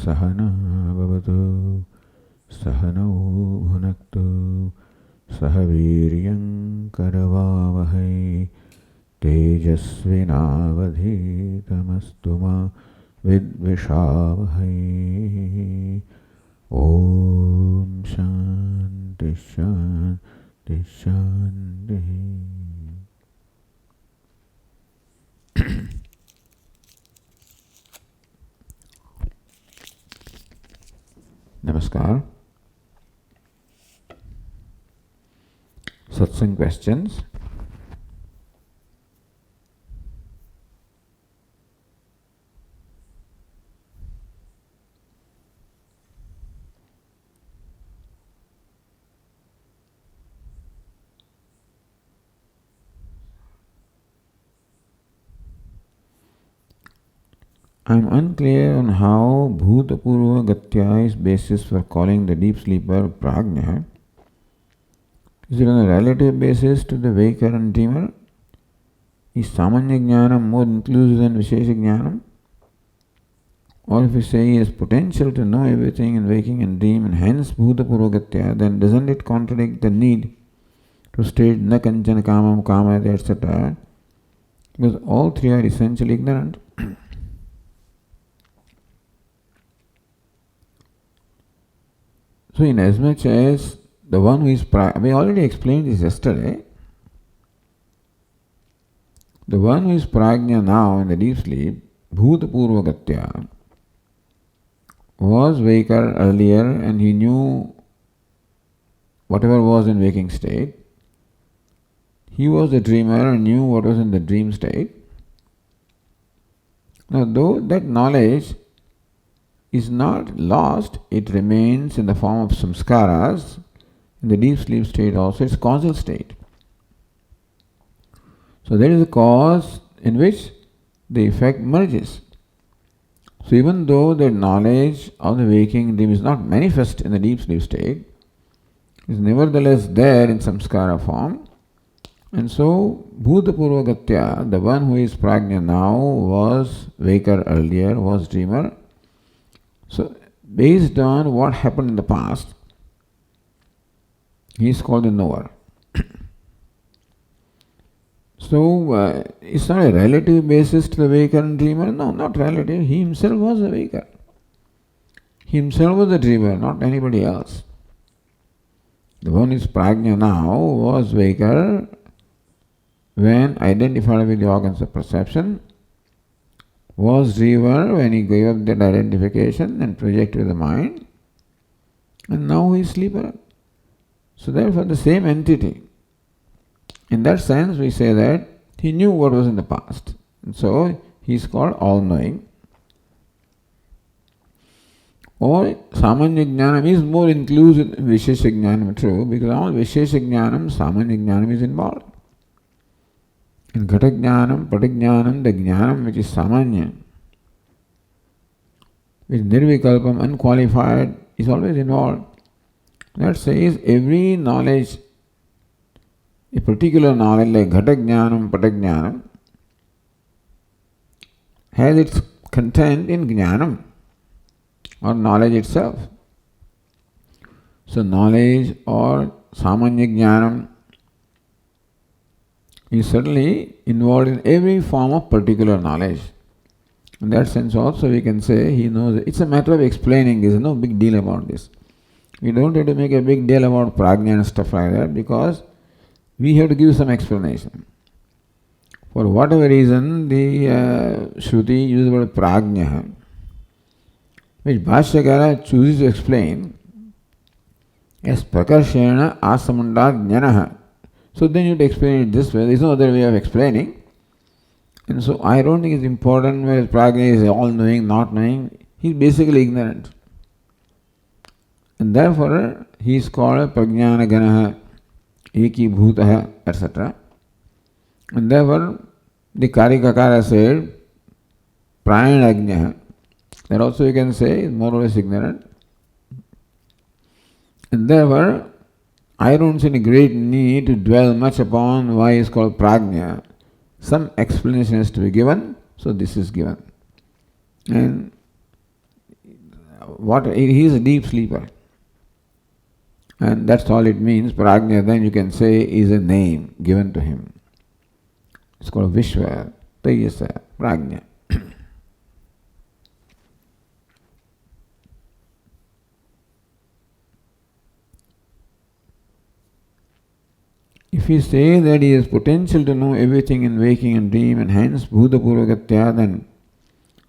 सहना भवतु सहनौ भुनक्तु सह वीर्यं करवावहै तेजस्विनावधीतमस्तु मा विद्विषावहै। ओम शांति शांति शांति। Namaskar. Satsang questions. I am unclear on how Bhutapurva Gatya is basis for calling the deep sleeper Prajna. Is it on a relative basis to the waker and dreamer? Is Samanya Jnanam more inclusive than Vishesha Jnanam? Or if we say he has potential to know everything in waking and dream and hence Bhutapurva Gatya, then doesn't it contradict the need to state Na Kanchana Kamam Kamate etc.? Because all three are essentially ignorant. So in as much as the one who is we already explained this yesterday. The one who is prajna now in the deep sleep, Bhutapurva Gatya, was waker earlier and he knew whatever was in waking state. He was a dreamer and knew what was in the dream state. Now though that knowledge is not lost, it remains in the form of samskaras. In the deep sleep state also, it's causal state. So there is a cause in which the effect merges. So even though the knowledge of the waking dream is not manifest in the deep sleep state, it is nevertheless there in samskara form. And so Bhutapurva Gatya, the one who is prajna now, was waker earlier, was dreamer. So based on what happened in the past, he is called the knower. So it's not a relative basis to the waker and dreamer. No, not relative. He himself was a waker. He himself was a dreamer, not anybody else. The one who is prajna now was waker when identified with the organs of perception, was dreamer when he gave up that identification and projected with the mind, and now he is sleeper. So therefore the same entity. In that sense we say that he knew what was in the past. And so he is called all-knowing. Or Samanya Jnanam is more inclusive in Vishesha Jnanam, true, because all Vishesha Jnanam, Samanya Jnanam is involved. In Ghata Jnanam, Pada Jnanam, the Jnanam which is Samanya, which is Nirvikalpam, unqualified, is always involved. That says every knowledge, a particular knowledge like Ghata Jnanam, Pada Jnanam, has its content in Jnanam or knowledge itself. So knowledge or Samanya Jnanam is certainly involved in every form of particular knowledge. In that sense also we can say he knows. It's a matter of explaining. There is no big deal about this. We don't have to make a big deal about prajna and stuff like that because we have to give some explanation. For whatever reason the Shruti uses the word prajna, which Bhashyakara chooses to explain as prakarshena asamandat jnanaha. So then you have to explain it this way. There is no other way of explaining. And so I don't think it's important whether prajna is all-knowing, not knowing. He is basically ignorant. And therefore he is called prajnana ganaha, eki bhutaha, etc. And therefore the Karikakara said prayanagnaha. That also you can say is more or less ignorant. And therefore I don't see any great need to dwell much upon why it's called prajna. Some explanation has to be given, so this is given. And he is a deep sleeper. And that's all it means. Prajna, then you can say, is a name given to him. It's called Vishwa, Tejasa, Prajna. If we say that he has potential to know everything in waking and dream and hence Bhuta Purvagatya, then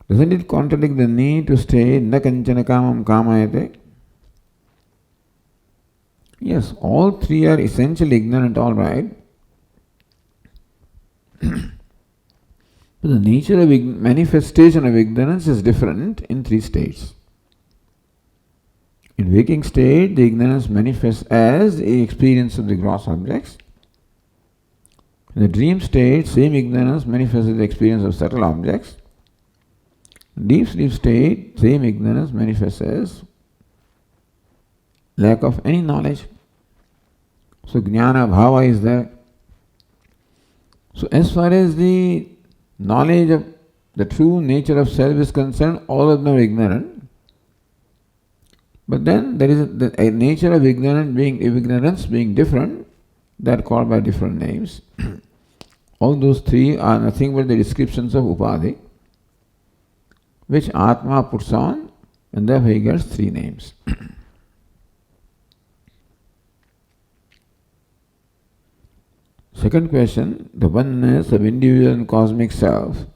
doesn't it contradict the need to say Na Kanchana Kamam Kamayate? Yes, all three are essentially ignorant, all right. But the nature of manifestation of ignorance is different in three states. In waking state, the ignorance manifests as the experience of the gross objects. In the dream state, same ignorance manifests as the experience of subtle objects. In deep sleep state, same ignorance manifests as lack of any knowledge. So jnana bhava is there. So as far as the knowledge of the true nature of self is concerned, all of them are ignorant. But then there is a nature of ignorance being different, that are called by different names. All those three are nothing but the descriptions of upadhi, which Atma puts on, and therefore he gets three names. Second question, the oneness of individual and cosmic self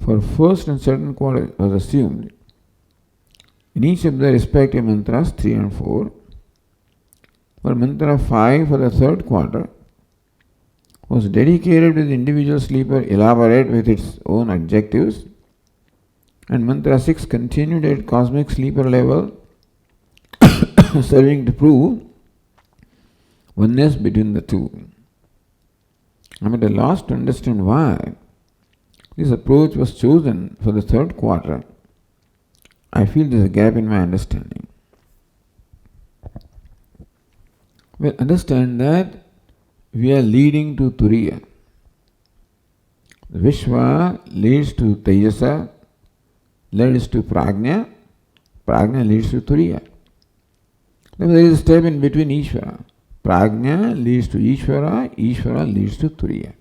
for first and second quarter was assumed in each of the respective mantras 3 and 4. For mantra 5 for the third quarter was dedicated to the individual sleeper, elaborate with its own adjectives, and mantra 6 continued at cosmic sleeper level, serving to prove oneness between the two. I am at a loss to understand why this approach was chosen for the third quarter. I feel there is a gap in my understanding. Well, understand that we are leading to Turiya. Vishwa leads to Tejasa, leads to Prajna, Prajna leads to Turiya. Then there is a step in between Ishvara. Prajna leads to Ishvara, Ishvara leads to Turiya.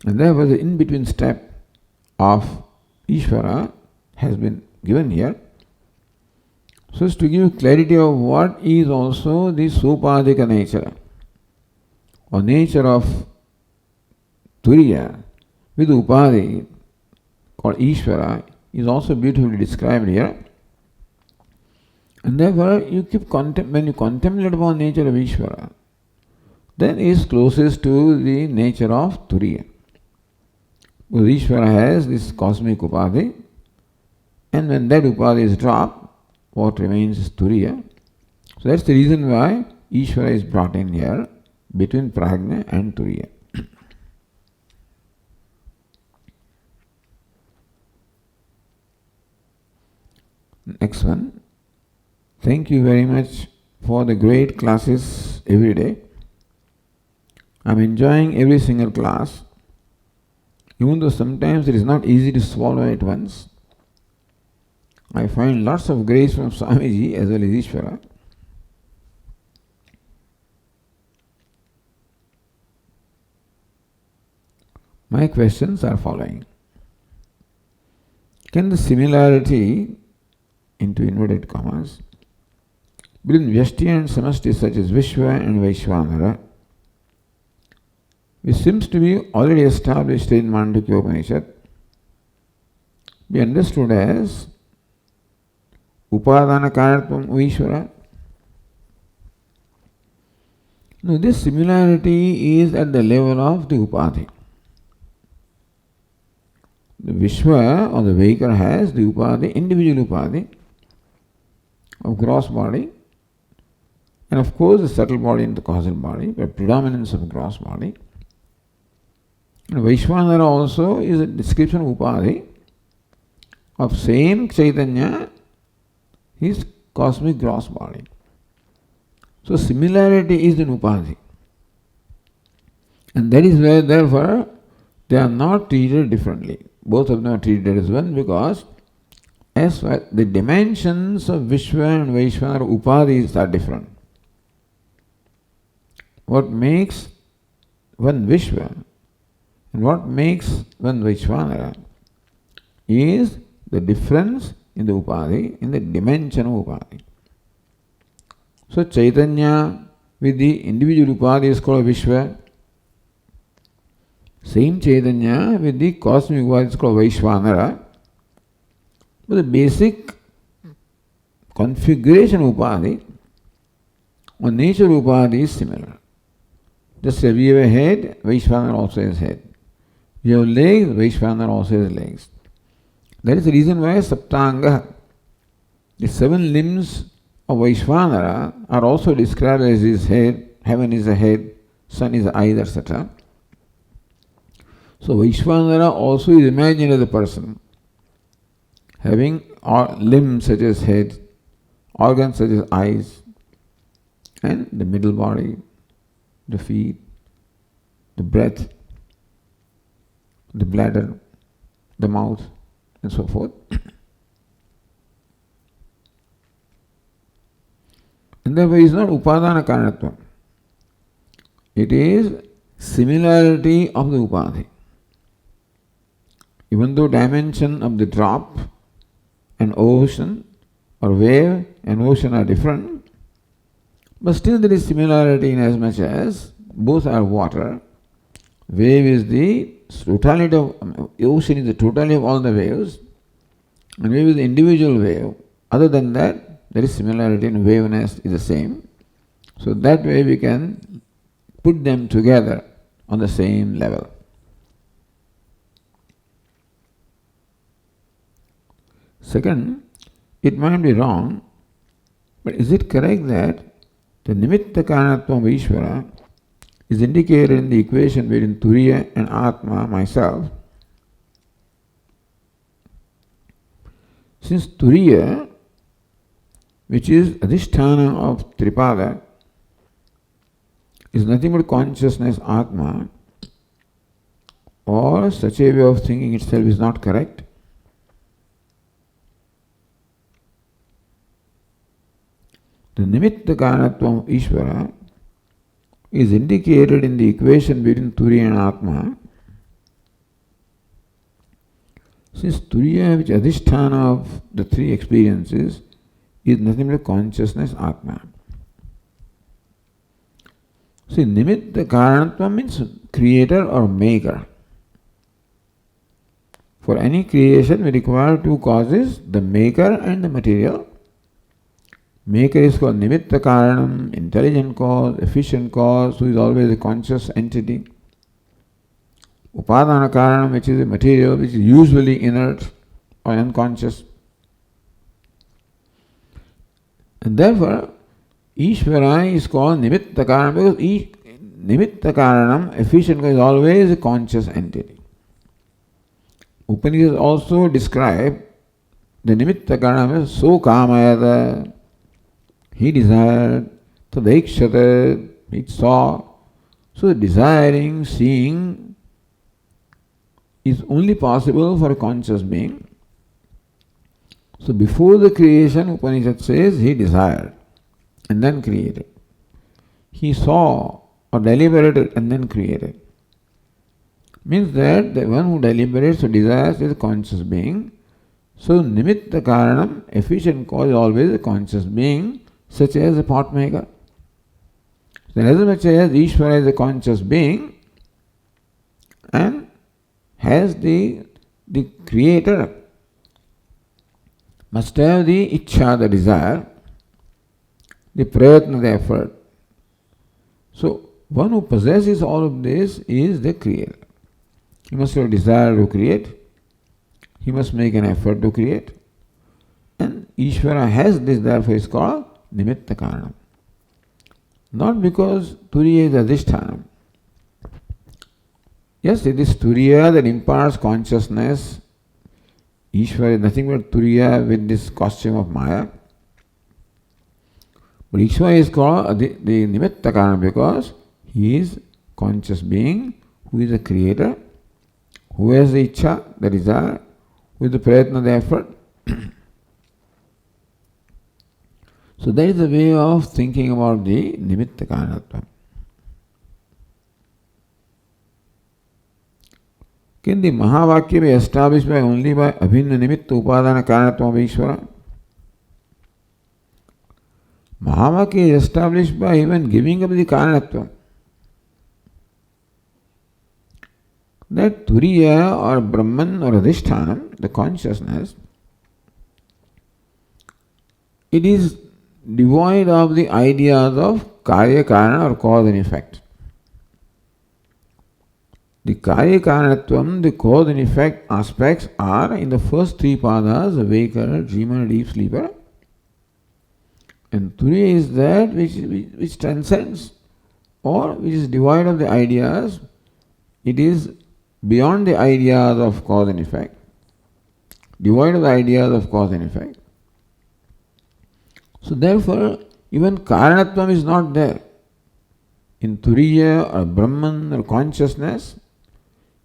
And therefore the in-between step of Ishvara has been given here. So as to give clarity of what is also the Sopadika nature or nature of Turiya with Upadhi called Ishvara is also beautifully described here. And therefore you keep when you contemplate upon nature of Ishvara, then it is closest to the nature of Turiya. Because Ishvara has this cosmic Upadhi, and when that Upadhi is dropped, what remains is Turiya. So that's the reason why Ishvara is brought in here between Prajna and Turiya. Next one. Thank you very much for the great classes every day. I'm enjoying every single class, even though sometimes it is not easy to swallow at once. I find lots of grace from Swamiji as well as Ishvara. My questions are following. Can the similarity, into inverted commas, between Vyashti and Samasti such as Vishwa and Vaishvanara, which seems to be already established in Mandukya Upanishad, be understood as Upadana Karatvam Ishvara? No, this similarity is at the level of the Upadhi. The Vishwa or the Vaikar has the Upadhi, individual Upadhi of gross body, and of course the subtle body and the causal body, but predominance of gross body. And Vaishvanara also is a description of Upadhi of same Chaitanya, his cosmic gross body. So similarity is in Upadhi. And that is where therefore they are not treated differently. Both of them are treated as one because as well, the dimensions of Vishwa and Vaishvanara Upadhis are different. What makes one Vishwa and what makes one Vaishvanara is the difference in the Upadhi, in the dimension of Upadhi. So Chaitanya with the individual Upadhi is called Vishwa. Same Chaitanya with the cosmic Upadhi is called Vaishvanara. But the basic configuration of Upadhi or nature of Upadhi is similar. Just as we have a head, Vaishvanara also has head. We have legs, Vaishvanara also has legs. That is the reason why Saptanga, the 7 limbs of Vaishvanara, are also described as his head. Heaven is a head, sun is eyes, etc. So Vaishvanara also is imagined as a person, having limbs such as head, organs such as eyes, and the middle body, the feet, the breath, the bladder, the mouth, and so forth. And therefore it is not upadana karanatva. It is similarity of the upadhi. Even though dimension of the drop and ocean or wave and ocean are different, but still there is similarity in as much as both are water. Wave is the totality of, ocean is the totality of all the waves, and wave is the individual wave. Other than that, there is similarity in waveness is the same. So that way we can put them together on the same level. Second, it might be wrong, but is it correct that the nimitta karanatva of Ishvara is indicated in the equation between Turiya and Atma, myself? Since Turiya, which is adhisthana of Tripada, is nothing but consciousness Atma, or such a way of thinking itself is not correct. The nimitta karanatva of Ishvara is indicated in the equation between Turiya and Atma. Since Turiya, which is adhisthana of the 3 experiences, is nothing but consciousness Atma. See, nimitta karanatva means creator or maker. For any creation, we require 2 causes, the maker and the material. Maker is called nimitta karanam, intelligent cause, efficient cause, who is always a conscious entity. Upadana karanam, which is a material which is usually inert or unconscious. And therefore, Ishvara is called nimitta karanam because nimitta karanam, efficient cause, is always a conscious entity. Upanishads also describe the nimitta karanam as so kamayada. He desired, tadekshata, he saw. So the desiring, seeing is only possible for a conscious being. So before the creation, Upanishad says he desired and then created. He saw or deliberated and then created. Means that the one who deliberates or desires is a conscious being. So nimitta karanam, efficient cause, is always a conscious being, such as a pot maker. So as much as Ishvara is a conscious being and has the creator must have the ichcha, the desire, the prayatna, the effort. So one who possesses all of this is the creator. He must have a desire to create. He must make an effort to create. And Ishvara has this, therefore is called nimitta karanam. Not because Turiya is adhisthana. Yes, it is Turiya that imparts consciousness. Ishvara is nothing but Turiya with this costume of Maya. But Ishvara is called the nimitta karanam because he is conscious being who is a creator, who has the ichcha, the desire, with the prayatna, the effort. So that is the way of thinking about the nimitta karanatvam. Can the Mahavakya be established by only by abhinna nimitta upadana karanatvam of Ishvara? Mahavakya is established by even giving up the karanatvam. That Turiya or Brahman or Adhishthanam, the consciousness, it is devoid of the ideas of Karya Karana or cause and effect. The Karya Karanatvam, the cause and effect aspects are in the first three padas, the waker, dreamer, deep sleeper. And Turiya is that which transcends or which is devoid of the ideas. It is beyond the ideas of cause and effect, devoid of the ideas of cause and effect. So therefore, even Karanatvam is not there. In Turiya or Brahman or consciousness,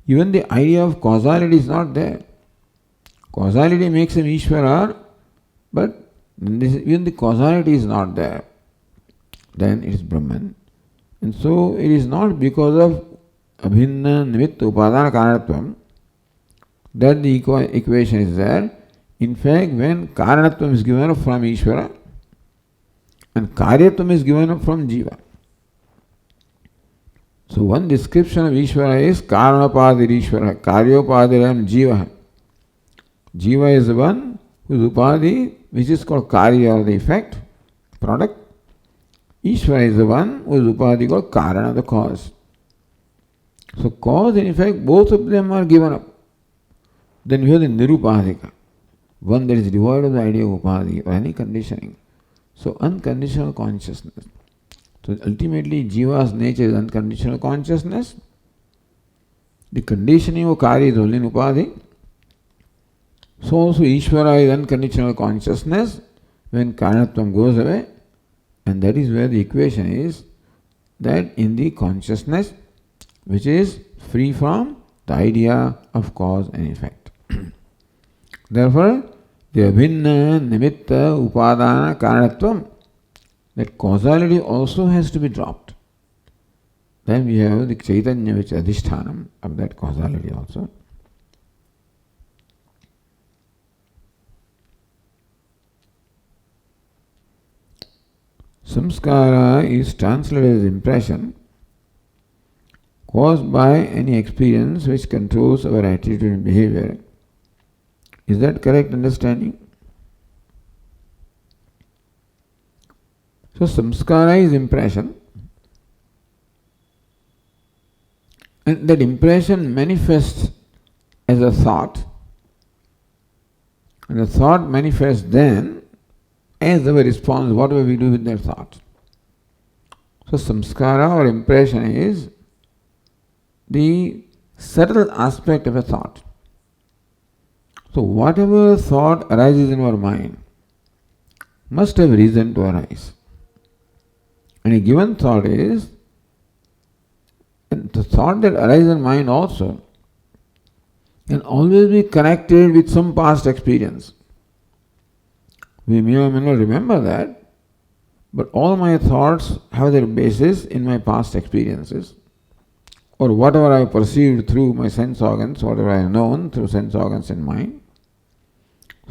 even the idea of causality is not there. Causality makes him Ishvara, but even the causality is not there. Then it is Brahman. And so it is not because of abhinna nimitta upadana karanatvam that the equation is there. In fact, when karanatvam is given up from Ishvara and karyatvam is given up from jiva. So one description of Ishvara is karanapadir Ishvara, karyopadiram jiva. Jiva is the one whose upadi, which is called karya or the effect, product. Ishvara is the one whose upadi called karana, the cause. So cause and effect, both of them are given up. Then we have the nirupadika, one that is devoid of the idea of upadi or any conditioning. So unconditional consciousness. So ultimately jiva's nature is unconditional consciousness. The conditioning of karya is only in upadi. So also Ishvara is unconditional consciousness when karanatvam goes away. And that is where the equation is, that in the consciousness which is free from the idea of cause and effect. Therefore, the abhinna nimitta upadana karanatvam, that causality also has to be dropped. Then we have the Chaitanya which is adhishthanam of that causality also. Samskara is translated as impression caused by any experience which controls our attitude and behavior. Is that correct understanding? So samskara is impression, and that impression manifests as a thought, and the thought manifests then as our response, whatever we do with that thought. So samskara or impression is the subtle aspect of a thought. So whatever thought arises in our mind must have reason to arise. And a given thought is, and the thought that arises in mind also can always be connected with some past experience. We may or may not remember that, but all my thoughts have their basis in my past experiences, or whatever I perceived through my sense organs, whatever I have known through sense organs and mind.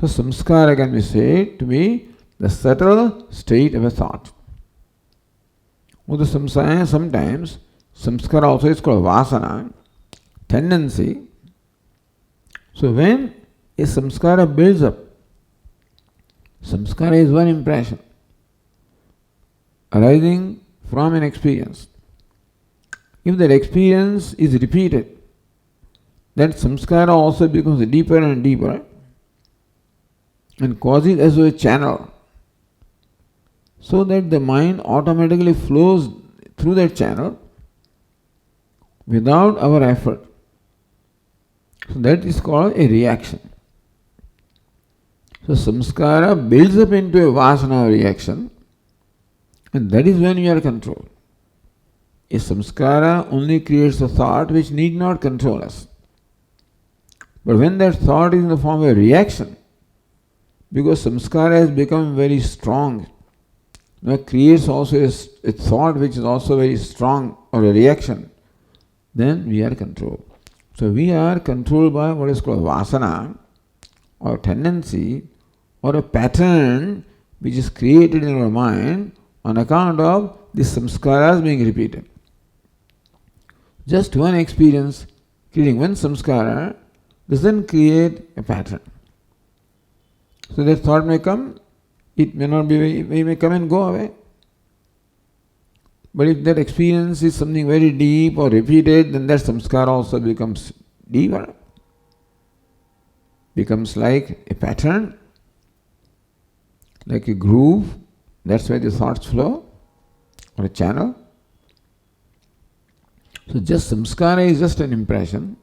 So samskara can be said to be the subtle state of a thought. Although sometimes samskara also is called vasana, tendency. So when a samskara builds up, samskara is one impression arising from an experience. If that experience is repeated, that samskara also becomes deeper and deeper and causes as a channel, so that the mind automatically flows through that channel without our effort. So that is called a reaction. So samskara builds up into a vasana reaction, and that is when we are controlled. A samskara only creates a thought which need not control us. But when that thought is in the form of a reaction, because samskara has become very strong, creates also a thought which is also very strong or a reaction, then we are controlled. So we are controlled by what is called vasana or tendency or a pattern which is created in our mind on account of these samskaras being repeated. Just one experience creating one samskara doesn't create a pattern. So that thought may come, it may not be, it may come and go away. But if that experience is something very deep or repeated, then that samskara also becomes deeper, becomes like a pattern, like a groove. That's where the thoughts flow, or a channel. So just samskara is just an impression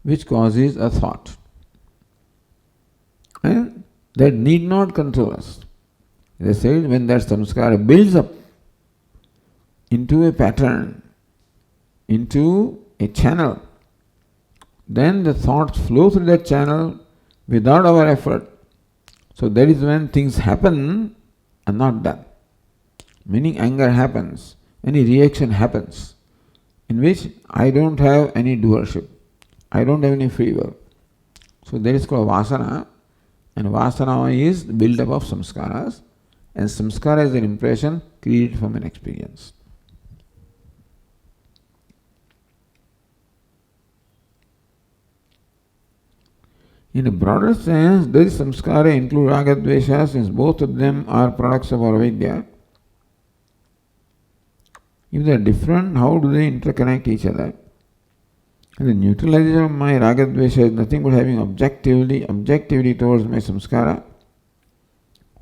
which causes a thought. And that need not control us. They said when that samskara builds up into a pattern, into a channel, then the thoughts flow through that channel without our effort. So that is when things happen and not done. Meaning anger happens, any reaction happens, in which I don't have any doership. I don't have any free will. So that is called vasana, and vasana is the build-up of samskaras, and samskara is an impression created from an experience. In a broader sense, does samskara include raga dvesha, since both of them are products of our vidya? If they are different, how do they interconnect each other? And the neutralization of my raga dvesha is nothing but having objectivity towards my samskara.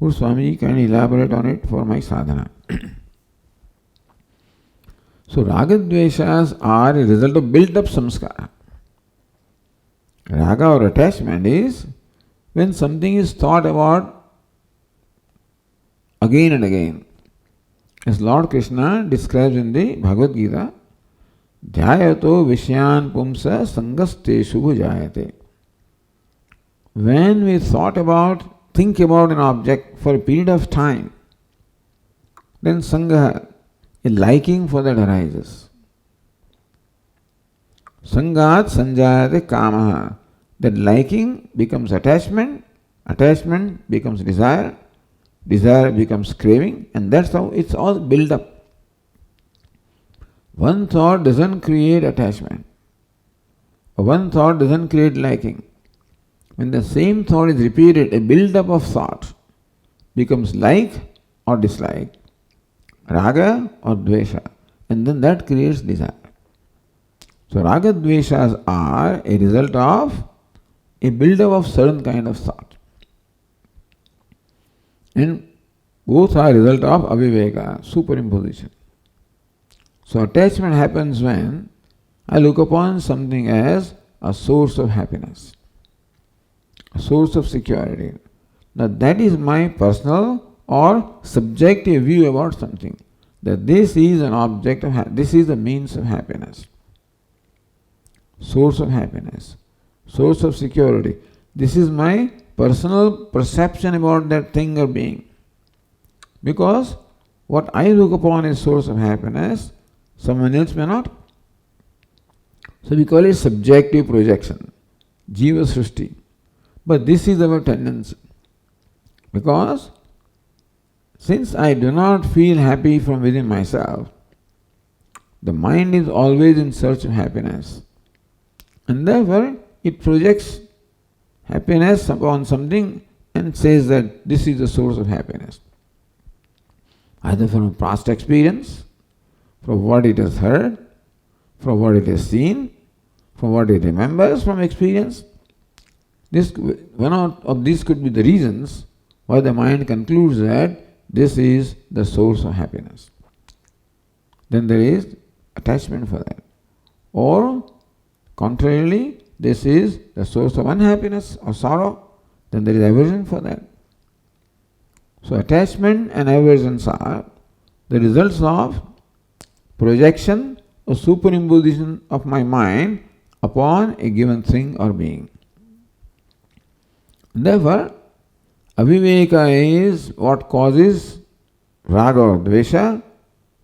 Would Swamiji can elaborate on it for my sadhana? So raga dveshas are a result of built-up samskara. Raga or attachment is when something is thought about again and again. As Lord Krishna describes in the Bhagavad Gita, Dhyayato Vishyan Pumsa Sangasteshu Bhujayate. When we think about an object for a period of time, then Sangha, a liking for that arises. Sangat Sanjayate Kamaha. That liking becomes attachment becomes desire becomes craving, and that's how it's all built up. One thought doesn't create attachment. One thought doesn't create liking. When the same thought is repeated, a build-up of thought becomes like or dislike, raga or dvesha, and then that creates desire. So raga dveshas are a result of a build-up of certain kind of thought. And both are a result of aviveka, superimposition. So attachment happens when I look upon something as a source of happiness, a source of security. Now that is my personal or subjective view about something, that this is an object of this is the means of happiness, source of happiness, source of security. This is my personal perception about that thing or being. Because what I look upon as source of happiness, someone else may not. So we call it subjective projection, Jiva Srishti. But this is our tendency. Because since I do not feel happy from within myself, the mind is always in search of happiness. And therefore it projects happiness upon something and says that this is the source of happiness. Either from past experience, from what it has heard, from what it has seen, from what it remembers from experience. One of these could be the reasons why the mind concludes that this is the source of happiness. Then there is attachment for that. Or contrarily, this is the source of unhappiness or sorrow, then there is aversion for that. So attachment and aversions are the results of projection or superimposition of my mind upon a given thing or being. Therefore, aviveka is what causes raga or dvesha,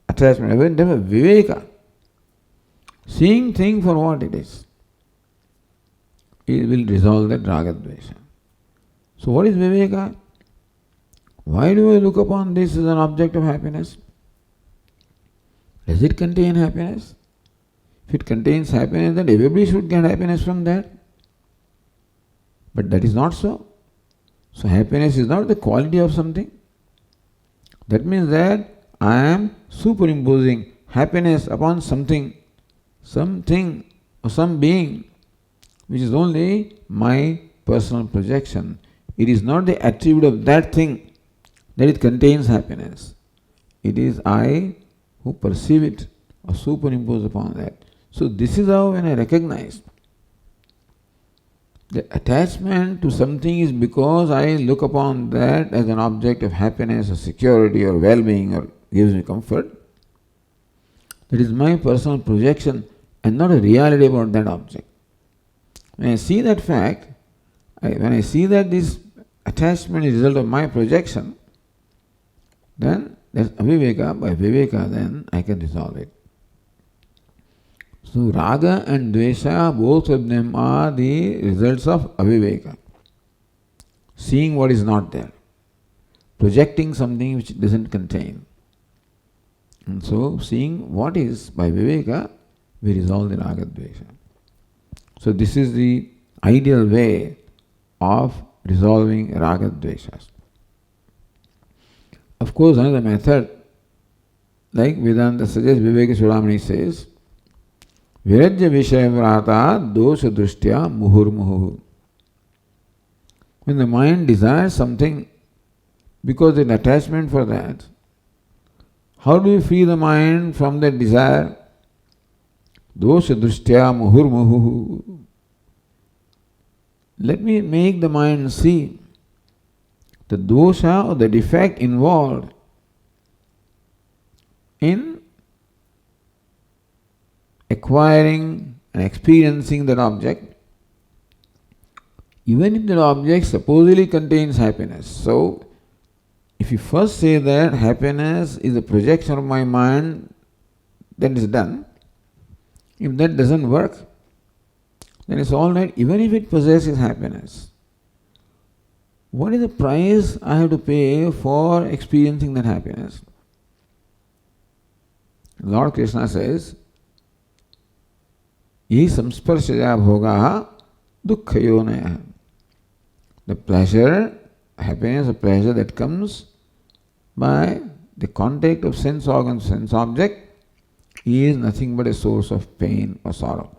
attachment, never viveka. Seeing thing for what it is. It will resolve that raga dvesha. So what is viveka? Why do I look upon this as an object of happiness? Does it contain happiness? If it contains happiness, then everybody should get happiness from that. But that is not so. So happiness is not the quality of something. That means that I am superimposing happiness upon something or some being, which is only my personal projection. It is not the attribute of that thing that it contains happiness. It is I who perceive it or superimpose upon that. So this is how when I recognize the attachment to something is because I look upon that as an object of happiness or security or well-being or gives me comfort. That is my personal projection and not a reality about that object. When I see that fact, when I see that this attachment is a result of my projection, then that's aviveka. By viveka, then I can resolve it. So raga and dvesha, both of them are the results of aviveka. Seeing what is not there. Projecting something which it doesn't contain. And so seeing what is, by viveka, we resolve the raga dvesha. So this is the ideal way of resolving raga dveshas. Of course, another method, like Vedanta suggests, Viveka Chudamani says, Virajya Vishayavrata Dosha Drishtya Muhurmuhu. When the mind desires something because of an attachment for that, how do we free the mind from that desire? Dosha Drishtya Muhurmuhu. Let me make the mind see the dosha or the defect involved in acquiring and experiencing that object, even if that object supposedly contains happiness. So, if you first say that happiness is a projection of my mind, then it's done. If that doesn't work, then it's all right, even if it possesses happiness. What is the price I have to pay for experiencing that happiness? Lord Krishna says, Ye samsparshaya bhogaha dukkhayonaya. The pleasure, happiness or pleasure that comes by the contact of sense organ, sense object, is nothing but a source of pain or sorrow.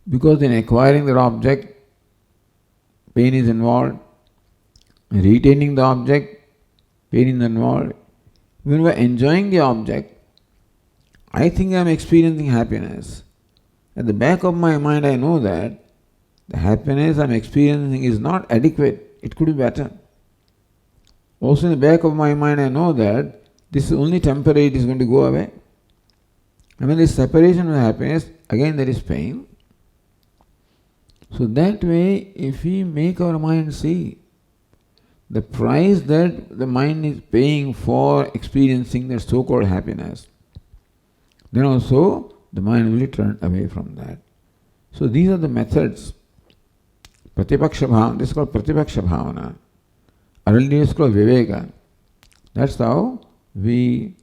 Because in acquiring that object, pain is involved. In retaining the object, pain is involved. When we are enjoying the object, I think I am experiencing happiness. At the back of my mind, I know that the happiness I am experiencing is not adequate. It could be better. Also, in the back of my mind, I know that this is only temporary, it is going to go away. And when there is separation of happiness, again there is pain. So that way, if we make our mind see the price that the mind is paying for experiencing the so-called happiness, then also the mind will be turned away from that. So these are the methods. Pratipaksha bhavana, this is called Pratipaksha bhavana. Earlier it's called Viveka. That's how we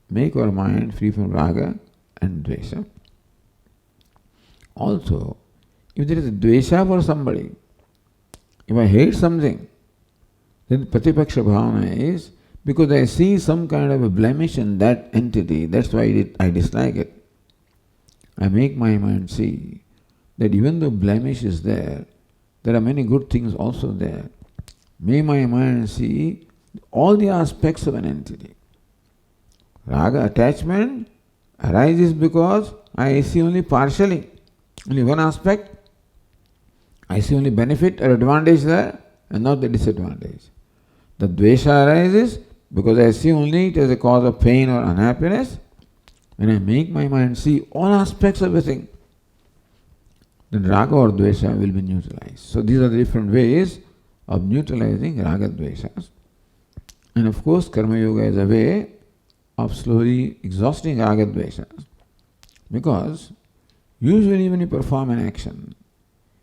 make our mind free from raga and dvesha. Also, if there is a dvesha for somebody, if I hate something, then Pratipaksha bhavana is because I see some kind of a blemish in that entity, that's why I dislike it. I make my mind see that even though blemish is there, there are many good things also there. May my mind see all the aspects of an entity. Raga, attachment, arises because I see only partially, only one aspect. I see only benefit or advantage there and not the disadvantage. The dvesha arises because I see only it as a cause of pain or unhappiness. When I make my mind see all aspects of a thing, then raga or dvesha will be neutralized. So these are the different ways of neutralizing raga dveshas. And of course, Karma Yoga is a way of slowly exhausting raga dveshas. Because usually when you perform an action,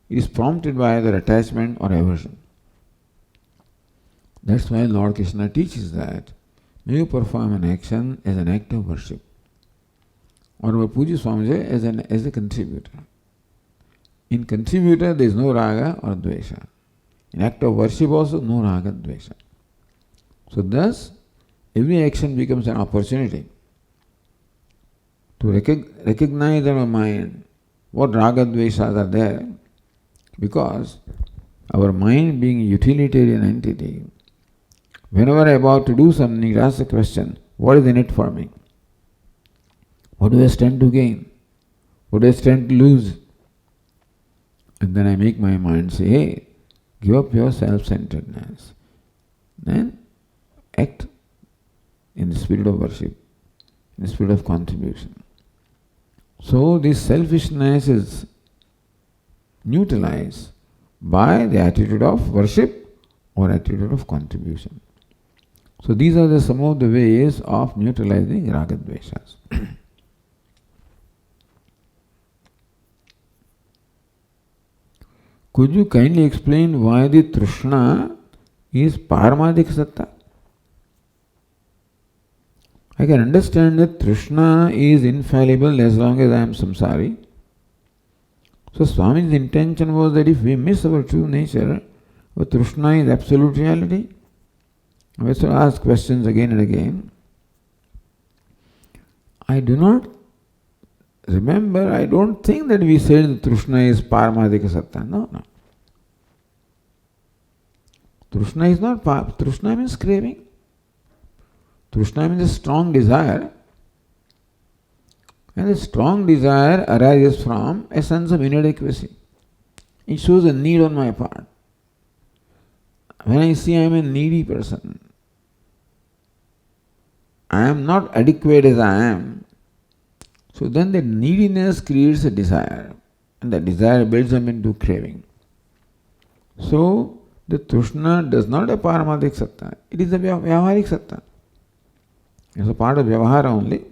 it is prompted by either attachment or aversion. That's why Lord Krishna teaches that when you perform an action as an act of worship, or Puja Swamiji as a contributor. In contributor there is no raga or dvesha. In act of worship also no raga dvesha. So thus every action becomes an opportunity to recognize in our mind what raga dveshas are there, because our mind being a utilitarian entity, whenever I am about to do something, it asks the question, what is in it for me? What do I stand to gain? What do I stand to lose? And then I make my mind say, hey, give up your self-centeredness. Then act in the spirit of worship, in the spirit of contribution. So this selfishness is neutralized by the attitude of worship or attitude of contribution. So these are some of the ways of neutralizing raga dveshas. Could you kindly explain why the Trishna is Paramadik Satta? I can understand that Trishna is infallible as long as I am samsari. So Swami's intention was that if we miss our true nature, our Trishna is absolute reality. We have to ask questions again and again. I do not remember, I don't think that we said that Trishna is Paramadika Satta. No. Trishna is not Trishna means craving. Trishna means a strong desire. And a strong desire arises from a sense of inadequacy. It shows a need on my part. When I see I am a needy person, I am not adequate as I am, so then the neediness creates a desire, and the desire builds up into craving. So the Trishna does not have Paramadik Satta, it is a Vyavaharik Satta. It is a part of Vyavahara only.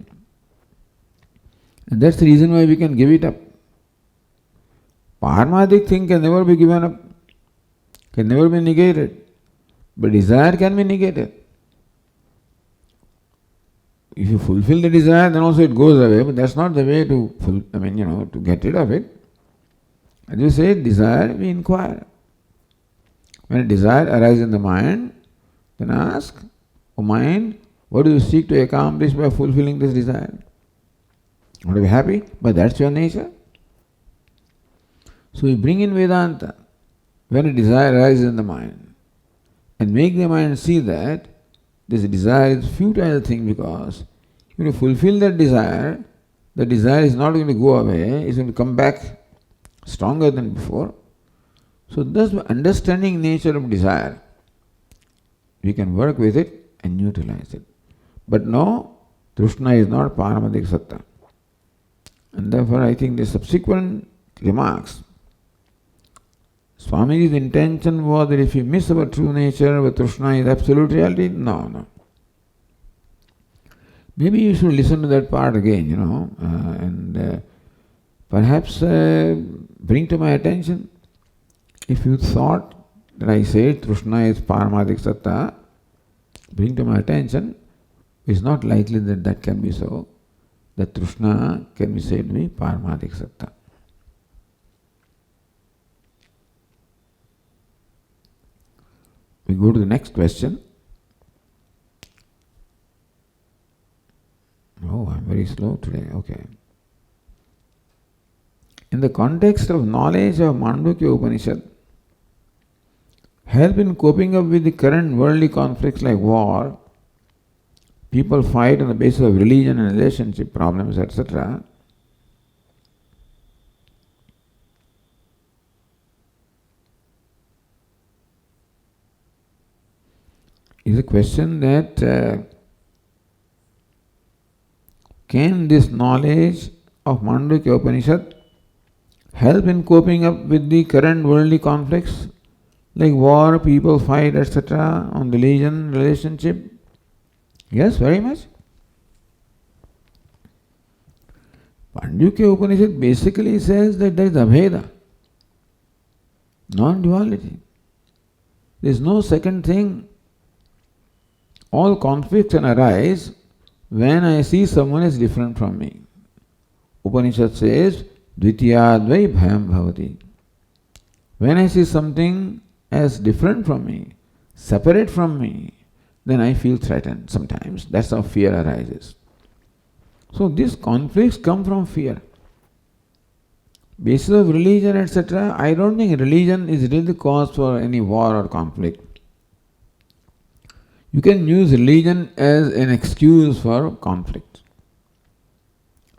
And that's the reason why we can give it up. Paramadik thing can never be given up, can never be negated, but desire can be negated. If you fulfill the desire, then also it goes away, but that's not the way to get rid of it. As you say, desire, we inquire. When a desire arises in the mind, then ask, O mind, what do you seek to accomplish by fulfilling this desire? Want to be happy? But that's your nature. So we bring in Vedanta when a desire arises in the mind and make the mind see that this desire is a futile thing, because when you fulfill that desire, the desire is not going to go away, it's going to come back stronger than before. So thus, understanding nature of desire, we can work with it and neutralize it. But no, Trishna is not Paramadik Satta. And therefore I think the subsequent remarks, Swamiji's intention was that if we miss our true nature, our Trishna is absolute reality. No. Maybe you should listen to that part again, and perhaps bring to my attention. If you thought that I said Trishna is Paramadik Satta, bring to my attention, it's not likely that that can be so. That Trishna can be said to be Paramadik Satta. We go to the next question. Oh, I'm very slow today. Okay. In the context of knowledge of Mandukya Upanishad, help in coping up with the current worldly conflicts like war, people fight on the basis of religion and relationship problems, etc. Is a question that can this knowledge of Mandukya Upanishad help in coping up with the current worldly conflicts like war, people fight, etc. on religion, relationship? Yes, very much. Pandukya Upanishad basically says that there is Abheda, non-duality. There is no second thing. All conflicts can arise when I see someone as different from me. Upanishad says, Dvitiyadvai bhayam bhavati. When I see something as different from me, separate from me, then I feel threatened sometimes. That's how fear arises. So these conflicts come from fear. Basis of religion, etc., I don't think religion is really the cause for any war or conflict. You can use religion as an excuse for conflict.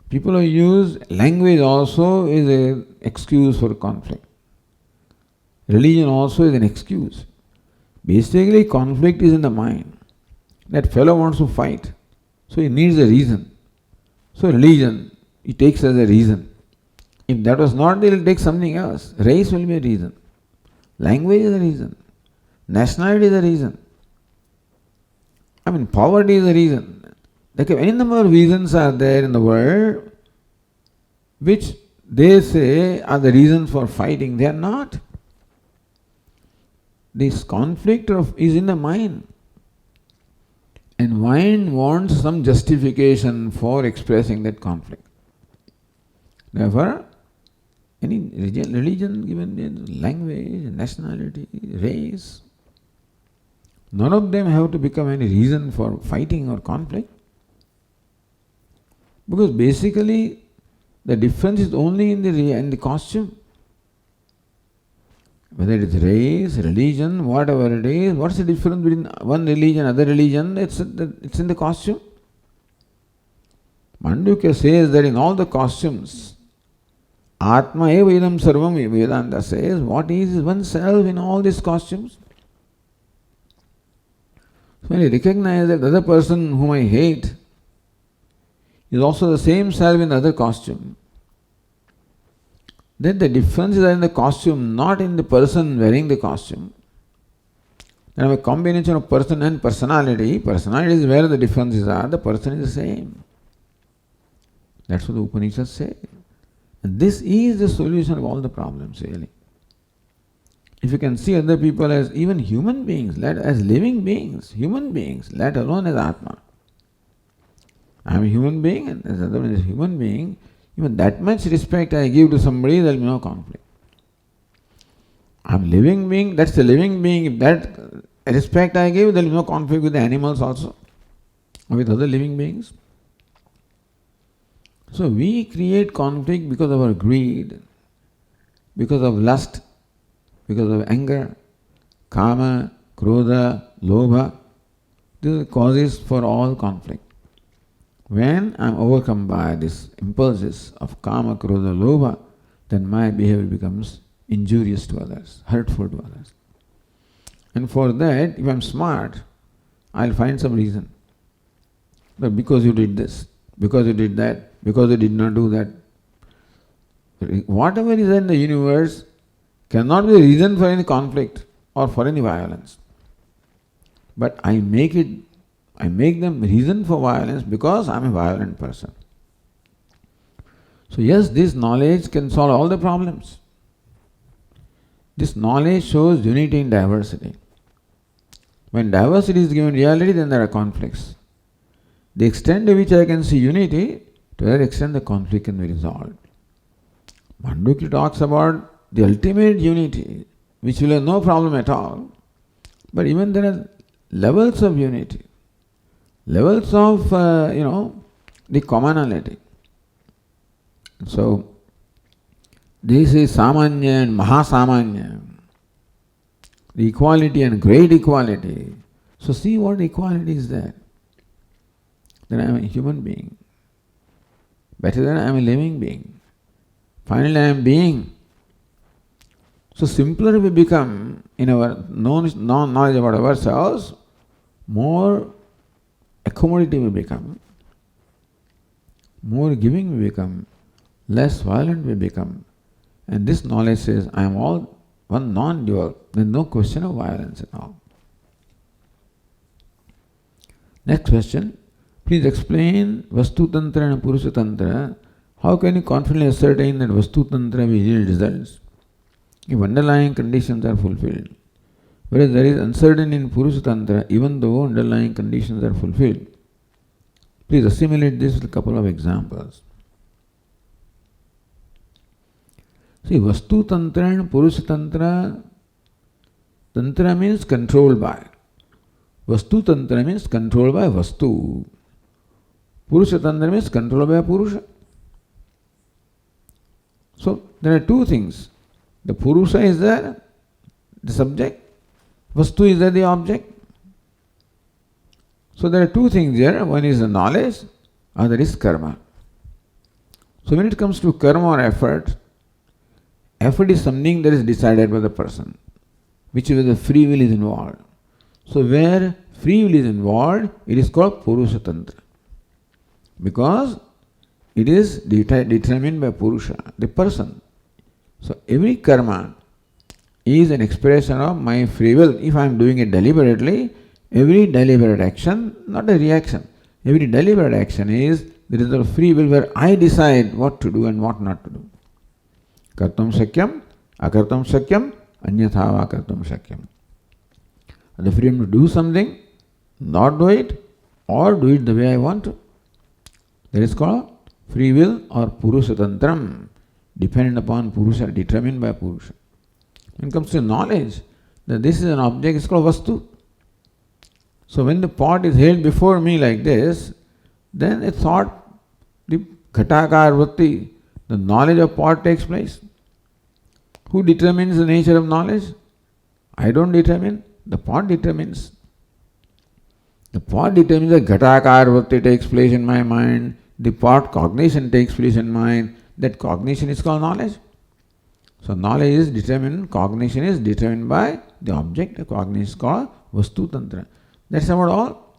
People who use language also is an excuse for conflict. Religion also is an excuse. Basically, conflict is in the mind. That fellow wants to fight, so he needs a reason. So religion, he takes as a reason. If that was not, they will take something else. Race will be a reason. Language is a reason. Nationality is a reason. Poverty is a reason. Like any number of reasons are there in the world which they say are the reasons for fighting. They are not. This conflict is in the mind. And mind wants some justification for expressing that conflict. Therefore, any religion given language, nationality, race, none of them have to become any reason for fighting or conflict. Because basically, the difference is only in the costume. Whether it is race, religion, whatever it is, what's the difference between one religion and other religion? It's in the costume. Mandukya says that in all the costumes, Atma eva idam sarvam, Vedanta says, what is oneself in all these costumes? So when I recognize that the other person whom I hate is also the same self in the other costume, then the differences are in the costume, not in the person wearing the costume. Then I have a combination of person and personality. Personality is where the differences are, the person is the same. That's what the Upanishads say. And this is the solution of all the problems, really. If you can see other people as even human beings, as living beings, human beings, let alone as Atma. I am a human being and as other one is a human being. Even that much respect I give to somebody, there will be no conflict. I am a living being, that's a living being. If that respect I give, there will be no conflict with the animals also, or with other living beings. So we create conflict because of our greed, because of lust, because of anger, kama, krodha, lobha. These are the causes for all conflict. When I am overcome by these impulses of kama, krodha, lobha, then my behavior becomes injurious to others, hurtful to others. And for that, if I am smart, I will find some reason. But because you did this, because you did that, because you did not do that. Whatever is in the universe cannot be a reason for any conflict or for any violence. But I make them reason for violence because I am a violent person. So yes, this knowledge can solve all the problems. This knowledge shows unity in diversity. When diversity is given reality, then there are conflicts. The extent to which I can see unity, to that extent the conflict can be resolved. Mandukya talks about the ultimate unity, which will have no problem at all. But even there are levels of unity, levels of, the commonality. So, this is Samanya and Mahasamanya, the equality and great equality. So see what equality is there. Then I am a human being. Better than I am a living being. Finally I am being. So simpler we become in our knowledge about ourselves, more accommodative we become, more giving we become, less violent we become. And this knowledge says, I am all one non-dual. There is no question of violence at all. Next question. Please explain Vastu Tantra and Purusha Tantra. How can you confidently ascertain that Vastu Tantra will yield results if underlying conditions are fulfilled? Whereas there is uncertainty in Purusha Tantra even though underlying conditions are fulfilled. Please assimilate this with a couple of examples. See, Vastu Tantra and Purusha Tantra, Tantra means controlled by. Vastu Tantra means controlled by Vastu. Purusha Tantra means controlled by Purusha. So, there are two things. The Purusha is the subject, Vastu is the object. So there are two things here. One is the knowledge, other is karma. So when it comes to karma or effort is something that is decided by the person, which is where the free will is involved. So where free will is involved, it is called Purusha Tantra. Because it is determined by Purusha, the person. So every karma is an expression of my free will. If I am doing it deliberately, every deliberate action, not a reaction, every deliberate action is the result of free will where I decide what to do and what not to do. Kartam shakyam, akartam shakyam, anyatha va kartam shakyam. The freedom to do something, not do it, or do it the way I want to. That is called free will or Purusha Tantram, dependent upon Purusha, determined by Purusha. When it comes to knowledge, that this is an object, it's called Vastu. So when the pot is held before me like this, then a thought, the ghatakar vritti, the knowledge of pot takes place. Who determines the nature of knowledge? I don't determine, the pot determines. The pot determines the ghatakar vritti takes place in my mind, the pot cognition takes place in mind, that cognition is called knowledge. So knowledge is determined, cognition is determined by the object, the cognition is called Vastu Tantra. That's about all.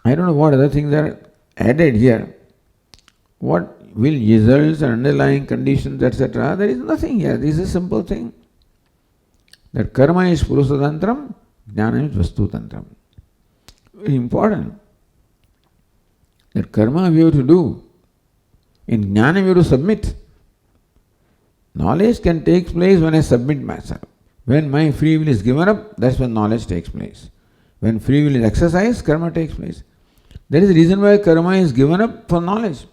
I don't know what other things are added here. What will results and underlying conditions, etc. There is nothing here. This is a simple thing. That karma is Purusha Tantram, jnana is Vastu Tantram. Very important. That karma we have to do. In jnana we have to submit. Knowledge can take place when I submit myself. When my free will is given up, that's when knowledge takes place. When free will is exercised, karma takes place. That is the reason why karma is given up for knowledge.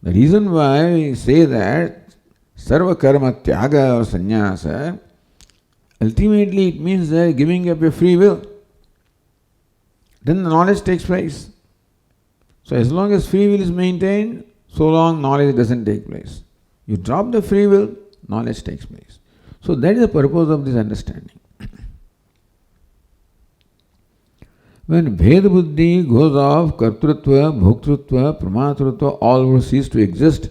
The reason why we say that sarva karma tyaga or sannyasa, ultimately it means that giving up your free will. Then the knowledge takes place. So as long as free will is maintained, so long knowledge doesn't take place. You drop the free will, knowledge takes place. So that is the purpose of this understanding. When Bhed Buddhi goes off, Kartrutva, Bhoktrutva, Pramatrutva, all will cease to exist,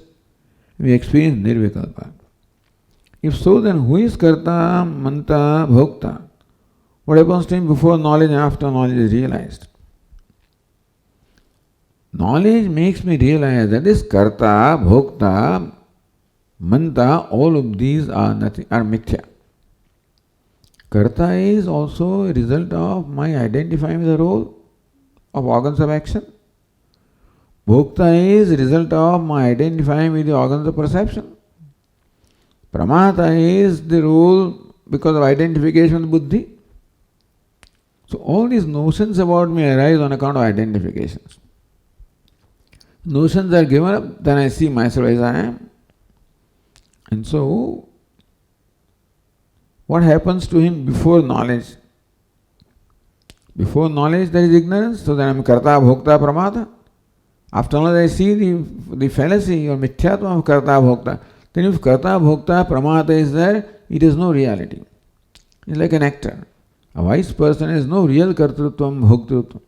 we experience Nirvikalpa. If so, then who is Karta, Manta, Bhokta? What happens to him before knowledge and after knowledge is realized? Knowledge makes me realize that this Karta, Bhokta, Manta, all of these are nothing, are mithya. Karta is also a result of my identifying with the role of organs of action. Bhokta is a result of my identifying with the organs of perception. Pramata is the role because of identification with buddhi. So all these notions about me arise on account of identifications. Notions are given up, then I see myself as I am. And so, what happens to him before knowledge? Before knowledge there is ignorance, so then I am karta, bhokta, pramata. After knowledge I see the fallacy or mithyatva of karta, bhokta. Then if karta, bhokta, pramata is there, it is no reality. It is like an actor. A wise person has no real kartrutvam, bhoktrutvam.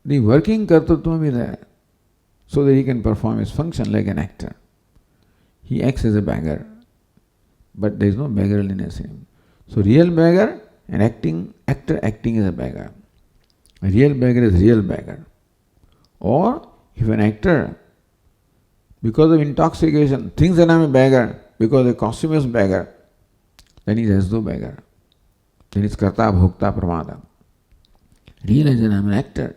The working kartrutvam is there, so that he can perform his function like an actor. He acts as a beggar, but there is no beggarliness in him. So real beggar and actor acting as a beggar. A real beggar is real beggar. Or if an actor, because of intoxication, thinks that I am a beggar, because the costume is beggar, then he is as though beggar. Then it's karta, bhokta, pramada. Realize that I am an actor.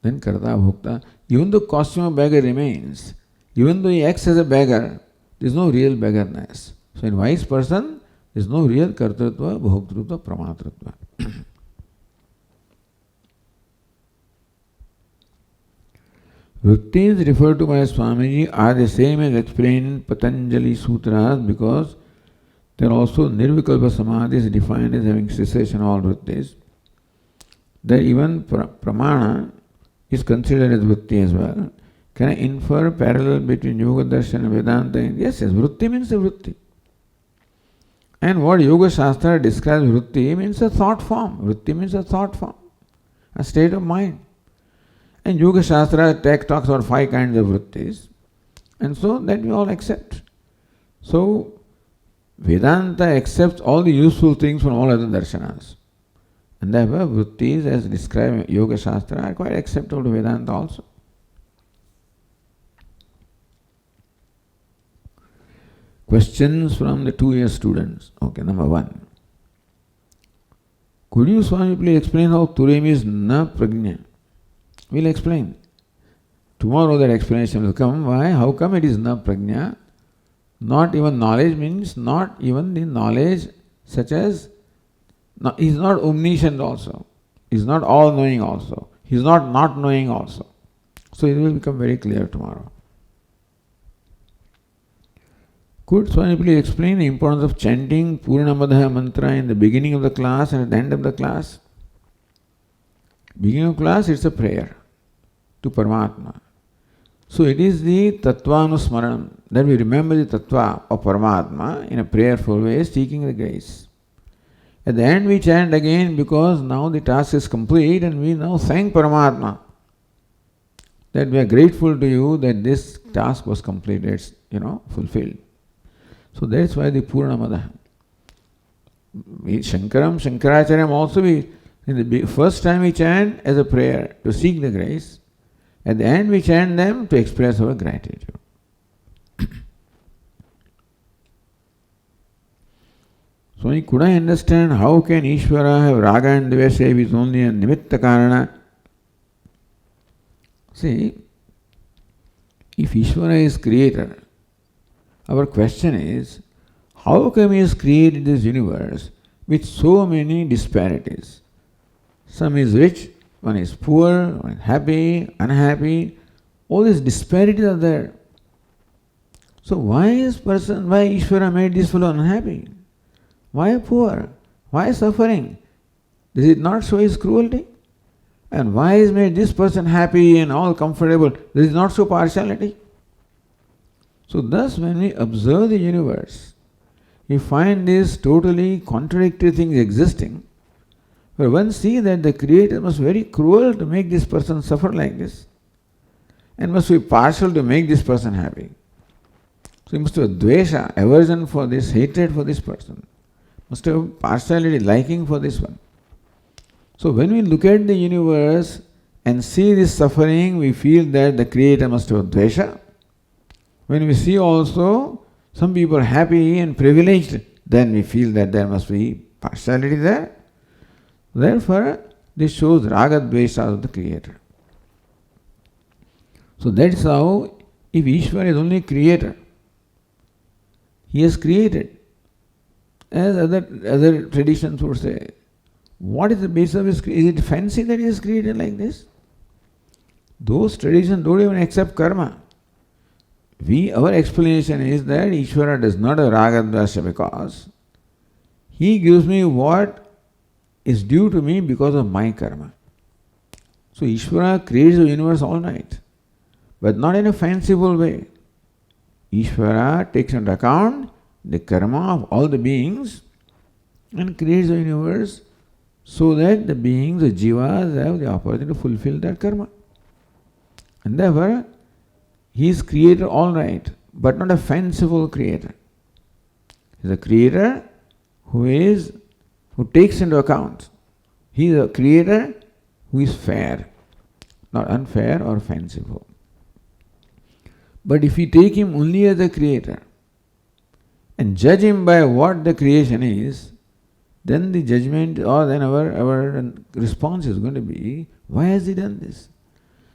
Then karta bhokta. Even though costume of beggar remains, even though he acts as a beggar, there is no real beggarness. So in wise person, there is no real kartritva, bhoktrutva, pramatritva. Vrittis referred to by Swamiji are the same as explained in Patanjali Sutras because they are also Nirvikalpa Samadhi is defined as having cessation of all vrittis. That even pramana is considered as vritti as well. Can I infer parallel between Yoga Darshan and Vedanta? Yes, vritti means a vritti. And what Yoga Shastra describes vritti means a thought form. Vritti means a thought form, a state of mind. And Yoga Shastra talks about 5 kinds of vrittis. And so that we all accept. So Vedanta accepts all the useful things from all other darshanas. And therefore vrittis as described in Yoga Shastra are quite acceptable to Vedanta also. Questions from the 2-year students. Okay, number 1. Could you, Swami, please explain how Turim is na prajna? We'll explain. Tomorrow that explanation will come. Why? How come it is na prajna? Not even knowledge means not even the knowledge such as he is not omniscient also. He is not all-knowing also. He is not knowing also. So it will become very clear tomorrow. Could Swami please explain the importance of chanting Purnamadaha mantra in the beginning of the class and at the end of the class? Beginning of class, it's a prayer to Paramatma. So it is the Tattvanusmaranam, that we remember the Tattva of Paramatma in a prayerful way, seeking the grace. At the end we chant again because now the task is complete and we now thank Paramatma that we are grateful to you that this task was completed, fulfilled. So that's why the Purnamadaha. Shankaracharya also in the first time we chant as a prayer to seek the grace. At the end we chant them to express our gratitude. So could I understand how can Ishvara have raga and dvesha if it's only a nimitta karana? See, if Ishvara is creator, our question is, how come he has created this universe with so many disparities? Some is rich, one is poor, one is happy, unhappy. All these disparities are there. So why Ishvara made this fellow unhappy? Why poor? Why suffering? Does it not show his cruelty? And why is made this person happy and all comfortable? Does it not show partiality? So thus when we observe the universe, we find these totally contradictory things existing. But one sees that the Creator must be very cruel to make this person suffer like this, and must be partial to make this person happy. So he must have dvesha, aversion for this, hatred for this person. Must have partiality, liking for this one. So when we look at the universe and see this suffering, we feel that the Creator must have dvesha. When we see also some people are happy and privileged, then we feel that there must be partiality there. Therefore, this shows raga dvesha of the Creator. So that's how, if Ishvara is only creator, he has created. As other traditions would say, what is the basis of his creation? Is it fancy that he has created like this? Those traditions don't even accept karma. Our explanation is that Ishvara does not have raga dvesha because he gives me what is due to me because of my karma. So Ishvara creates the universe all right, but not in a fanciful way. Ishvara takes into account the karma of all the beings and creates the universe so that the beings, the jivas, have the opportunity to fulfill their karma. And therefore, he is creator all right, but not a fanciful creator. He is a creator who takes into account. He is a creator who is fair, not unfair or fanciful. But if we take him only as a creator and judge him by what the creation is, then the judgment or then our response is going to be, why has he done this?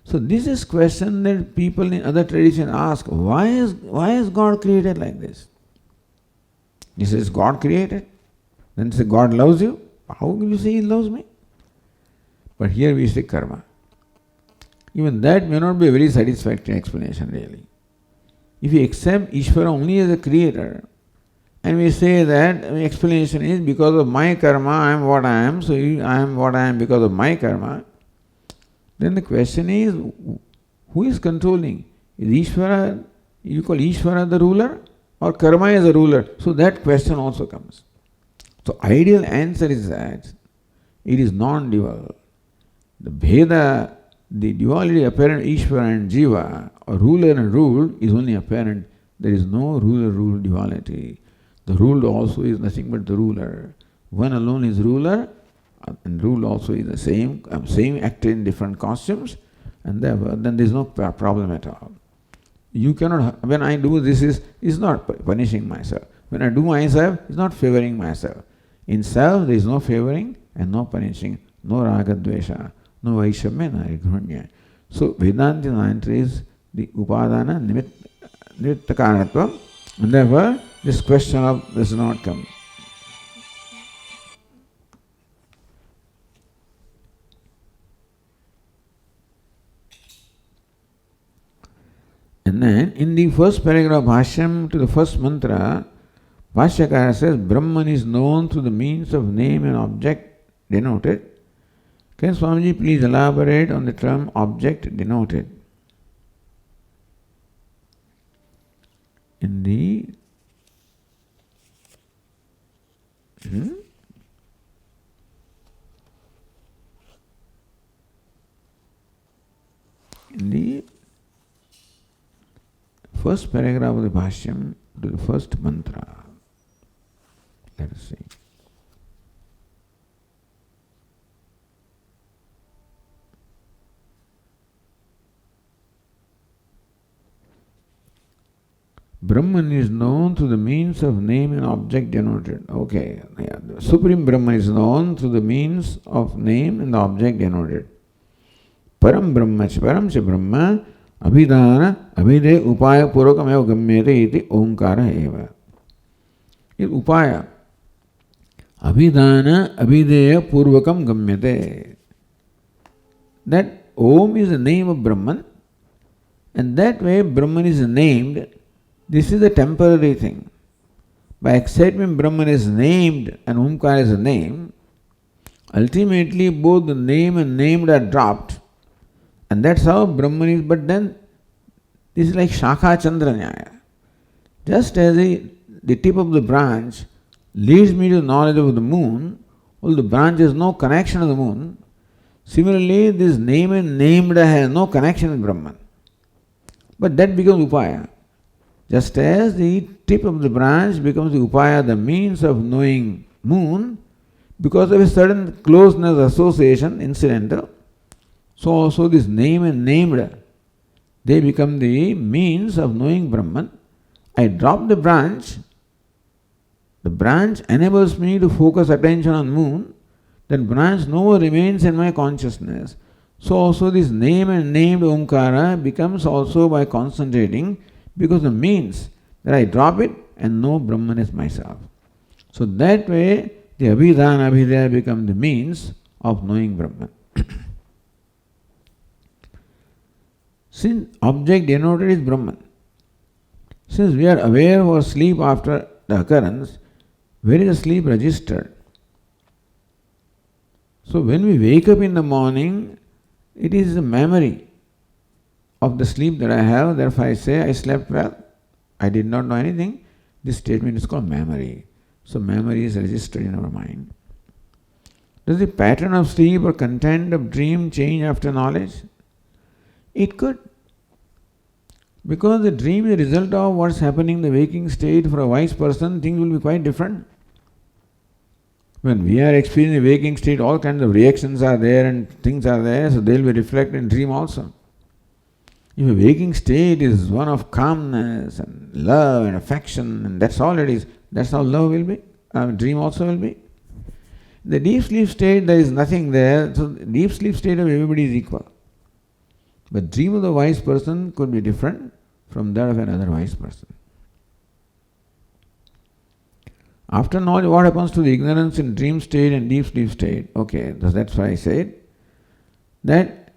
So this is question that people in other traditions ask, why is God created like this? He says, God created. Then say, God loves you. How will you say he loves me? But here we say karma. Even that may not be a very satisfactory explanation really. If we accept Ishvara only as a creator, and we say that the explanation is because of my karma I am what I am, so I am what I am because of my karma, then the question is, who is controlling? Is Ishvara, you call Ishvara the ruler, or karma is the ruler? So that question also comes. So ideal answer is that it is non-dual. The Bheda, the duality apparent Ishvara and Jiva, or ruler and ruled, is only apparent. There is no ruler-rule duality. The ruled also is nothing but the ruler. One alone is ruler, and ruled also is the same actor in different costumes, and therefore then there is no problem at all. You cannot, when I do this is not punishing myself. When I do myself, it's not favoring myself. In self there is no favoring and no punishing, no raga dvesha, no vaishamya, no righunya. So Vedanti answer is the upadana nimitta karanatvam, and therefore this question of does not come. And then in the first paragraph Bhashyam to the first mantra, Bhashyakara says Brahman is known through the means of name and object denoted. Can Swamiji please elaborate on the term object denoted? In the first paragraph of the Bhashyam to the first mantra. Let us see. Brahman is known through the means of name and object denoted. Okay, yeah. The Supreme Brahman is known through the means of name and the object denoted. Param Brahma cha Brahma Abhidhana Abhide Upaya Purvakam eva gamyate iti Omkara eva. Is Upaya. Abhidhana Abhideya Purvakam gamyate. That Om is the name of Brahman, and that way Brahman is named. This is a temporary thing. By accepting Brahman is named and Omkara is a name, ultimately both the name and named are dropped, and that's how Brahman is. But then this is like Shakha Chandra Nyaya. Just as the tip of the branch leads me to the knowledge of the moon, while the branch has no connection to the moon, similarly this name and named has no connection with Brahman. But that becomes Upaya. Just as the tip of the branch becomes the upaya, the means of knowing moon, because of a certain closeness association, incidental, so also this name and named, they become the means of knowing Brahman. I drop the branch enables me to focus attention on moon, then branch no more remains in my consciousness. So also this name and named Omkara becomes also by concentrating, because the means that I drop it and know Brahman is myself. So that way the Abhidhana Abhidaya become the means of knowing Brahman. Since object denoted is Brahman, since we are aware of sleep after the occurrence, where is the sleep registered? So when we wake up in the morning, it is a memory of the sleep that I have. Therefore I say I slept well, I did not know anything. This statement is called memory. So memory is registered in our mind. Does the pattern of sleep or content of dream change after knowledge? It could. Because the dream is the result of what's happening in the waking state. For a wise person, things will be quite different. When we are experiencing the waking state, all kinds of reactions are there and things are there, so they will be reflected in dream also. If a waking state is one of calmness and love and affection, and that's all it is, that's how love will be, dream also will be. In the deep sleep state, there is nothing there, so the deep sleep state of everybody is equal. But dream of the wise person could be different from that of another wise person. After knowledge, what happens to the ignorance in dream state and deep sleep state? Okay, that's why I said that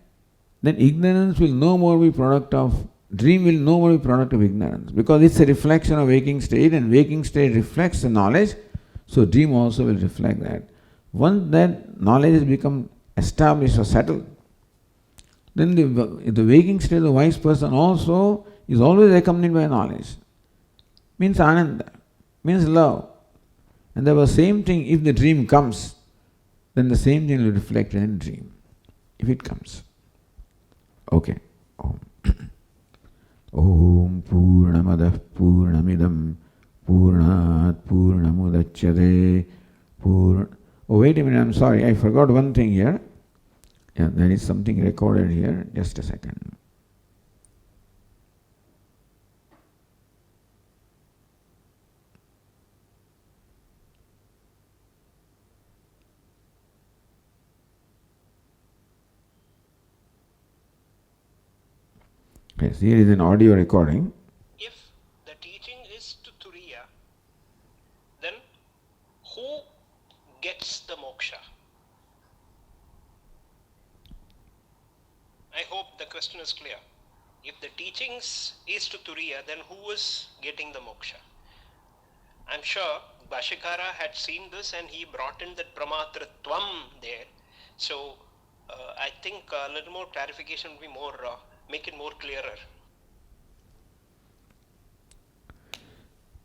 then ignorance will no more be product of, dream will no more be product of ignorance, because it's a reflection of waking state, and waking state reflects the knowledge, so dream also will reflect that. Once that knowledge has become established or settled, then the waking state of the wise person also is always accompanied by knowledge. Means ananda, means love. And the same thing, if the dream comes, then the same thing will reflect in the dream, if it comes. Okay. Om. Om Purnamadah Purnamidam Purnat Purnamudachyate Oh, wait a minute, I'm sorry, I forgot one thing here. Yeah, there is something recorded here. Just a second. Yes, here is an audio recording. If the teaching is to Turiya, then who gets the moksha? I hope the question is clear. If the teachings is to Turiya, then who is getting the moksha? I'm sure Bhashikara had seen this and he brought in that pramatritvam there. So I think a little more clarification would be more, make it more clearer.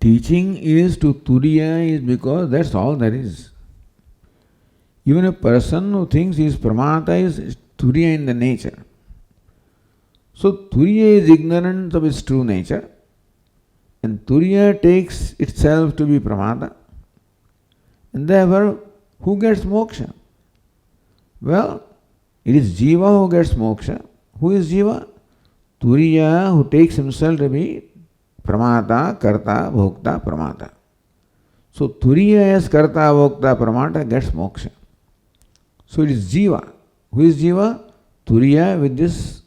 Teaching is to Turiya is because that's all there is. Even a person who thinks he is Pramata is Turiya in the nature. So Turiya is ignorant of its true nature, and Turiya takes itself to be Pramata, and therefore who gets moksha? Well, it is Jiva who gets moksha. Who is Jiva? Turiya, who takes himself to be Pramata, Karta, Bhokta, Pramata. So Turiya as Karta, Bhokta, Pramata gets moksha. So it is Jiva. Who is Jiva? Turiya with these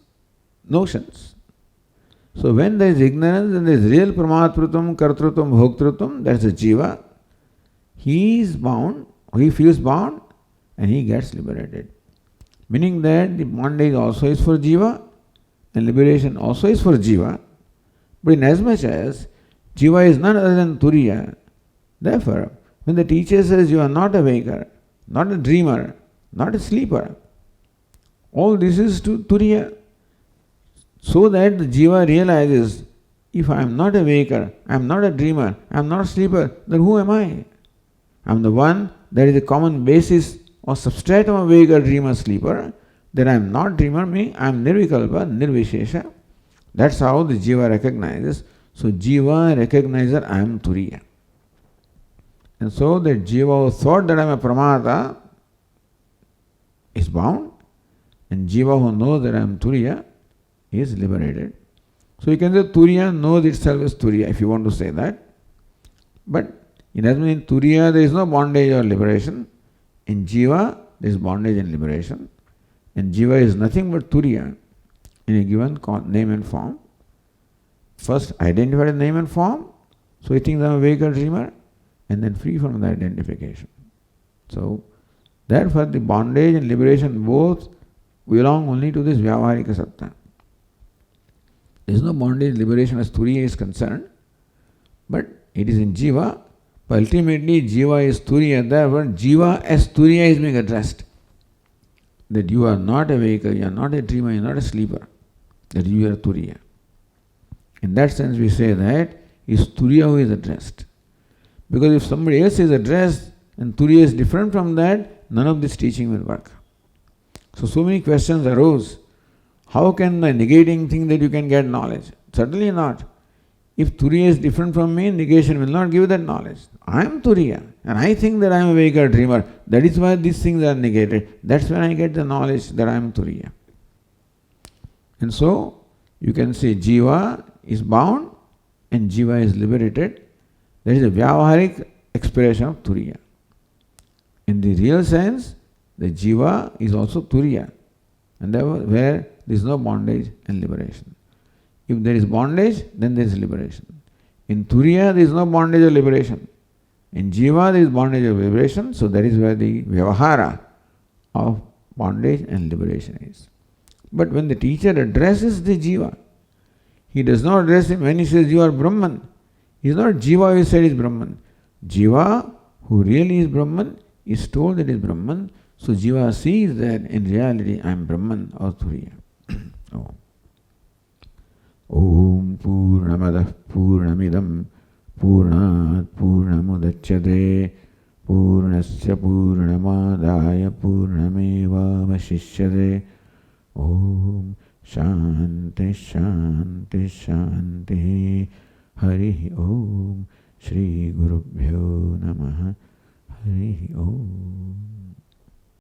notions. So when there is ignorance and there is real Pramatrutam, Kartrutvam, Bhoktrutam, that's a Jiva. He is bound, he feels bound, and he gets liberated. Meaning that the bondage also is for Jiva, and liberation also is for Jiva. But inasmuch as Jiva is none other than Turiya, therefore, when the teacher says you are not a waker, not a dreamer, not a sleeper, all this is to Turiya. So that the Jiva realizes, if I am not a waker, I am not a dreamer, I am not a sleeper, then who am I? I am the one that is a common basis or substratum of waker, dreamer, sleeper. That I am not dreamer, meaning I am nirvikalpa, nirvishesha. That's how the Jiva recognizes. So Jiva recognizes that I am Turiya. And so the Jiva who thought that I am a Pramata is bound, and Jiva who knows that I am Turiya is liberated. So you can say Turiya knows itself as Turiya, if you want to say that. But in Turiya there is no bondage or liberation. In Jiva there is bondage and liberation. And Jiva is nothing but Turiya in a given name and form. First identified as name and form, so he thinks I am a waker dreamer, and then free from the identification. So therefore the bondage and liberation both belong only to this Vyavaharika Satta. There is no bondage liberation as Turiya is concerned, but it is in Jiva. But ultimately Jiva is Turiya, therefore Jiva as Turiya is being addressed. That you are not a waker, you are not a dreamer, you are not a sleeper. That you are Turiya. In that sense we say that is Turiya who is addressed. Because if somebody else is addressed and Turiya is different from that, none of this teaching will work. So many questions arose. How can I negating think that you can get knowledge? Certainly not. If Turiya is different from me, negation will not give that knowledge. I am Turiya and I think that I am a waker dreamer. That is why these things are negated. That's when I get the knowledge that I am Turiya. And so you can say Jiva is bound and Jiva is liberated. That is a Vyavaharik expression of Turiya. In the real sense, the jiva is also turiya, and therefore where there is no bondage and liberation. If there is bondage, then there is liberation. In turiya, there is no bondage or liberation. In jiva, there is bondage or liberation, so that is where the vyavahara of bondage and liberation is. But when the teacher addresses the jiva, he does not address him when he says, "You are Brahman." He is not jiva who said is Brahman. Jiva, who really is Brahman, is told that is Brahman. So jiva sees that in reality I am Brahman or Turiya. Oh. Om Purnamadah Purnamidam Purnat Purnamudachyate Purnasya Purnamadaya Purnameva Vashishyate. Om Shanti Shanti Shanti. Hari Om. Shri Gurubhyo Namaha. Hari Om.